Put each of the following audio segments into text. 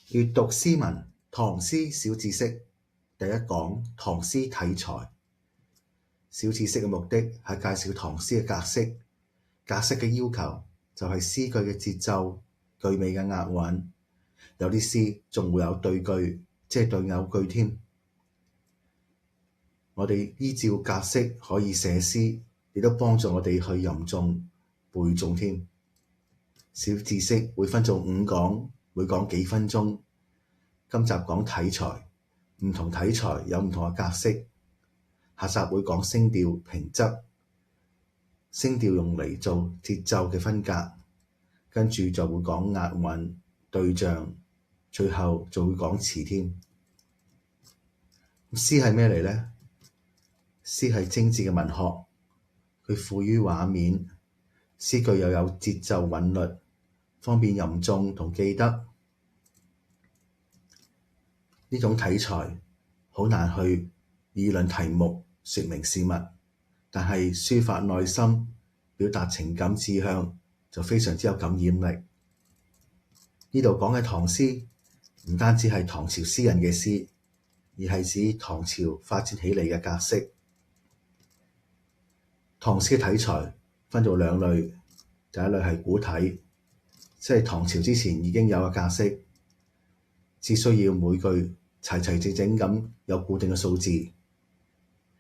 閱讀詩文，唐詩小知識。第一講，唐詩體裁。小知識嘅目的係介紹唐詩嘅格式。格式嘅要求就係詩句嘅節奏、句尾嘅押韻。有啲詩仲會有對句，即係對偶句添。我哋依照格式可以寫詩，亦都幫助我哋去吟誦、背誦添。小知識會分做5講，每講幾分鐘。今集講體裁，唔同體裁有唔同嘅格式。下集會講聲調、平仄。聲調用嚟做節奏嘅分隔，跟住就會講押韻、對仗，最後就會講詞添。詩係咩嚟呢？詩係精緻嘅文學，佢富於畫面，詩句又有節奏韻律，方便吟誦同記得。呢種體裁好難去議論題目、説明事物，但係抒發內心、表達情感志向就非常之有感染力。呢度講嘅唐詩唔單止係唐朝詩人嘅詩，而係指唐朝發展起嚟嘅格式。唐詩嘅體裁分做2類，第一類係古體，即係唐朝之前已經有嘅格式，只需要每句齊齊整整咁有固定嘅數字。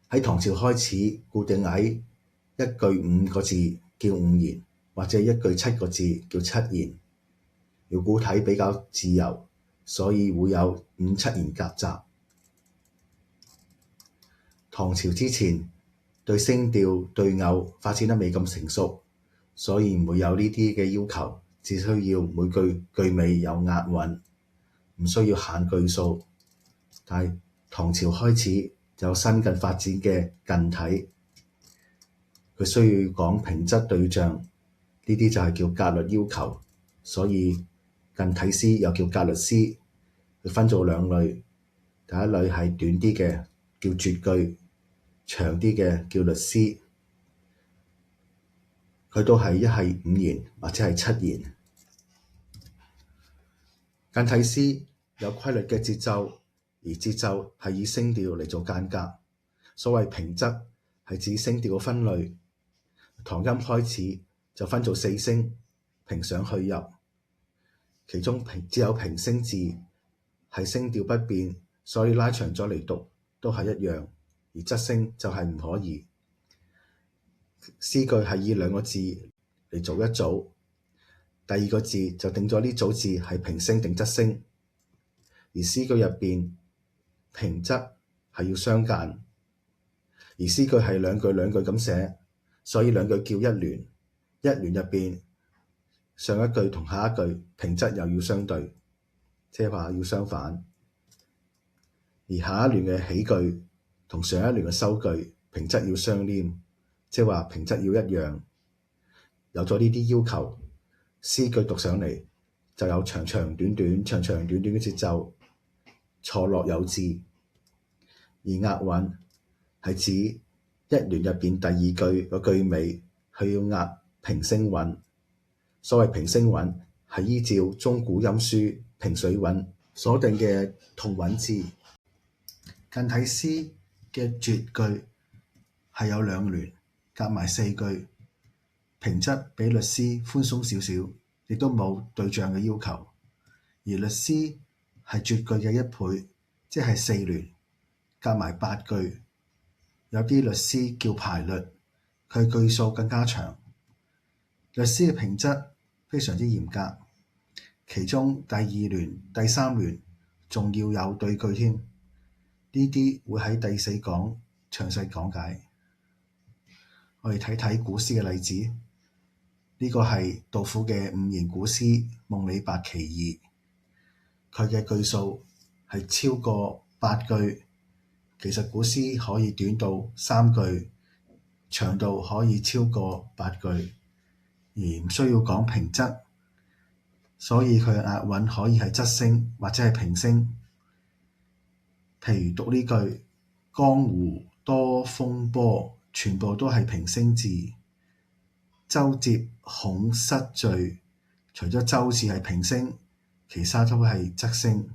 喺唐朝開始固定喺一句5個字叫5言，或者一句7個字叫7言。而古體比較自由，所以會有5、7言夾雜。唐朝之前對聲調、對偶發展得未咁成熟，所以唔會有呢啲嘅要求，只需要每句句尾有押韻，唔需要限句數。但係唐朝開始就有新近發展嘅近體，佢需要講平仄對仗，呢啲就係叫格律要求，所以近體詩又叫格律詩。佢分做2類，第一類係短啲嘅叫絕句，長啲嘅叫律詩。佢都係一係5言或者係7言。近體詩有規律嘅節奏，而節奏係以聲調嚟做間隔。所謂平仄係指聲調嘅分類。唐音開始就分做4聲，平上去入，其中只有平聲字係聲調不變，所以拉長咗嚟讀都係一樣，而仄聲就係唔可以。詩句係以2個字嚟做一組，第2個字就定咗呢組字係平聲定仄聲。而詩句入邊平仄係要相間，而詩句係2句2句咁寫，所以2句叫一聯。一聯入邊上一句同下一句平仄又要相對，即係話要相反。而下一聯嘅起句同上一聯嘅收句平仄要相黏，即係話平仄要一樣。有咗呢啲要求，詩句讀上嚟就有長長短短、長長短短嘅節奏，錯落有致。而押韻係指一聯入邊第2句個句尾，佢要押平聲韻。所謂平聲韻係依照中古音書平水韻所定嘅同韻字。近體詩嘅絕句係有2聯，夾埋4句，平仄比律詩寬鬆少少，亦都冇對仗嘅要求。而律詩係絕句嘅1倍，即係4聯，夾埋8句。有啲律詩叫排律，佢句數更加長。律詩嘅平仄非常之嚴格，其中第2聯、第3聯仲要有對句添。呢啲會喺第4講詳細講解。我哋睇睇古詩嘅例子。呢個係杜甫嘅5言古詩《夢李白其二》，佢嘅句數係超過8句。其實古詩可以短到3句，長到可以超過8句，而唔需要講平仄，所以佢嘅押韻可以係仄聲或者係平聲。譬如讀呢句江湖多風波，全部都係平聲字。舟折恐失序，除咗舟字係平聲，其他都係仄聲。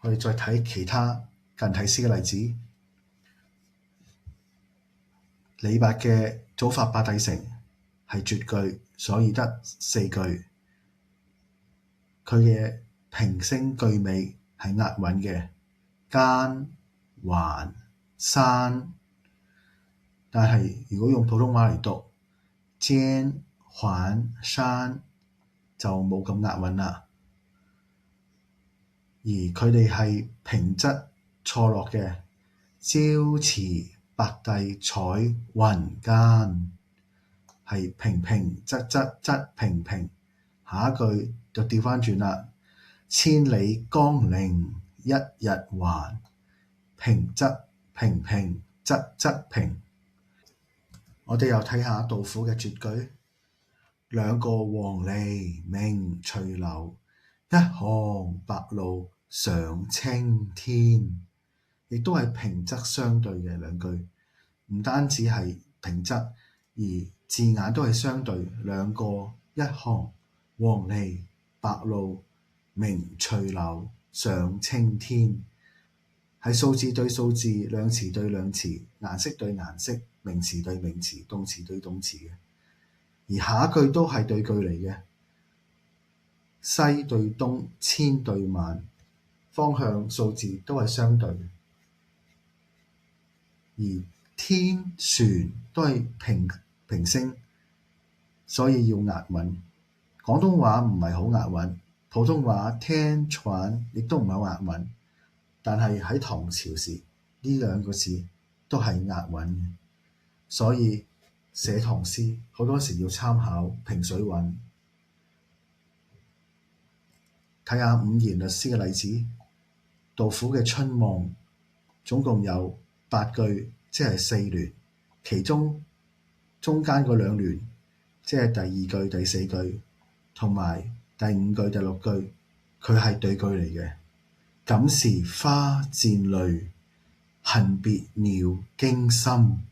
我哋再睇其他近體詩嘅例子。李白嘅早發八帝城係絕句，所以得4句。佢嘅平聲句尾係押韻嘅，間、環、山。但係如果用普通話嚟讀，間、環、山就冇咁押韻啦。而佢哋係平仄錯落嘅，朝辭白帝彩雲間，係平平仄仄仄平平。下一句就調返轉啦，千里江陵一日還，平仄平平仄仄平。我哋又睇下杜甫嘅絕句，兩個黃鸝鳴翠柳，一行白鷺上青天。亦都係平仄相對嘅兩句，唔單止係平仄，而字眼都係相對。兩個一行黃鸝白鷺鳴翠柳上青天，係數字對數字，量詞對量詞，顏色對顏色，名詞對名詞，動詞對動詞嘅。而下一句都係對句嚟嘅，西對東，千對萬，方向數字都係相對。而天船都係平聲，所以要押韻。廣東話唔係好押韻，普通話天船亦都唔係好押韻，但係喺唐朝時呢兩個字都係押韻嘅，所以寫唐詩好多時要參考平水韻。睇下五言律詩嘅例子，杜甫嘅《春夢》總共有8句，即係4聯，其中間嗰2聯，即係第2句、第4句，同埋第5句、第6句，佢係對句嚟嘅。感時花濺淚，恨別鳥驚心。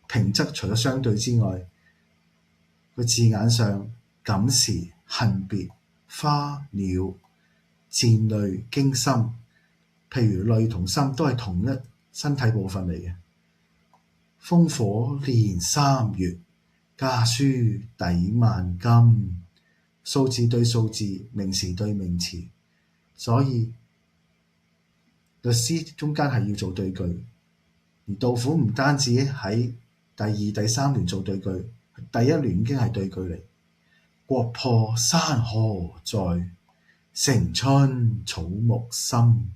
平仄除咗相對之外，個字眼上，感時、恨別、花、鳥、濺淚、驚心。譬如淚同心都係同一身體部分嚟嘅。烽火連三月，家書抵萬金。數字對數字，名詞對名詞，所以律詩中間係要做對句。而杜甫唔單止喺第2、第3聯做對句，第1聯已經係對句嚟。國破山河在，城春草木深。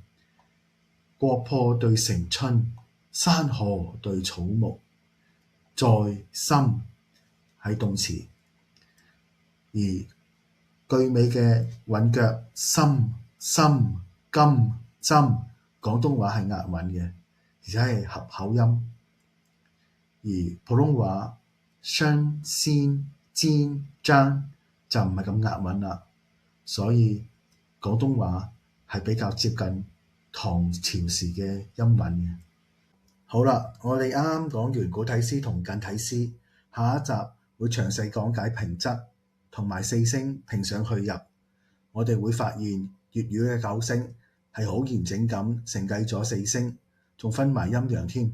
國破對城春，山河對草木，在深係動詞。而句尾嘅韻腳深、深、金、針，廣東話係押韻嘅，而且係合口音。而普通話生、鮮、煎、爭就唔係咁押韻啦，所以廣東話係比較接近唐朝時嘅音韻嘅。好啦，我哋啱啱講完古體詩同近體詩，下一集會詳細講解平仄同埋四聲平上去入。我哋會發現粵語嘅9聲係好完整咁承繼咗四聲，仲分埋陰陽添。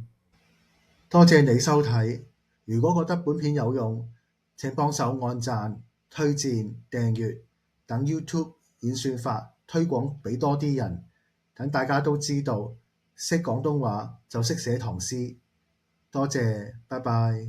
多謝你收睇，如果覺得本片有用，請幫手按讚、推薦、訂閱，等 YouTube 演算法推廣俾多啲人，等大家都知道識廣東話就識寫唐詩。多謝，拜拜。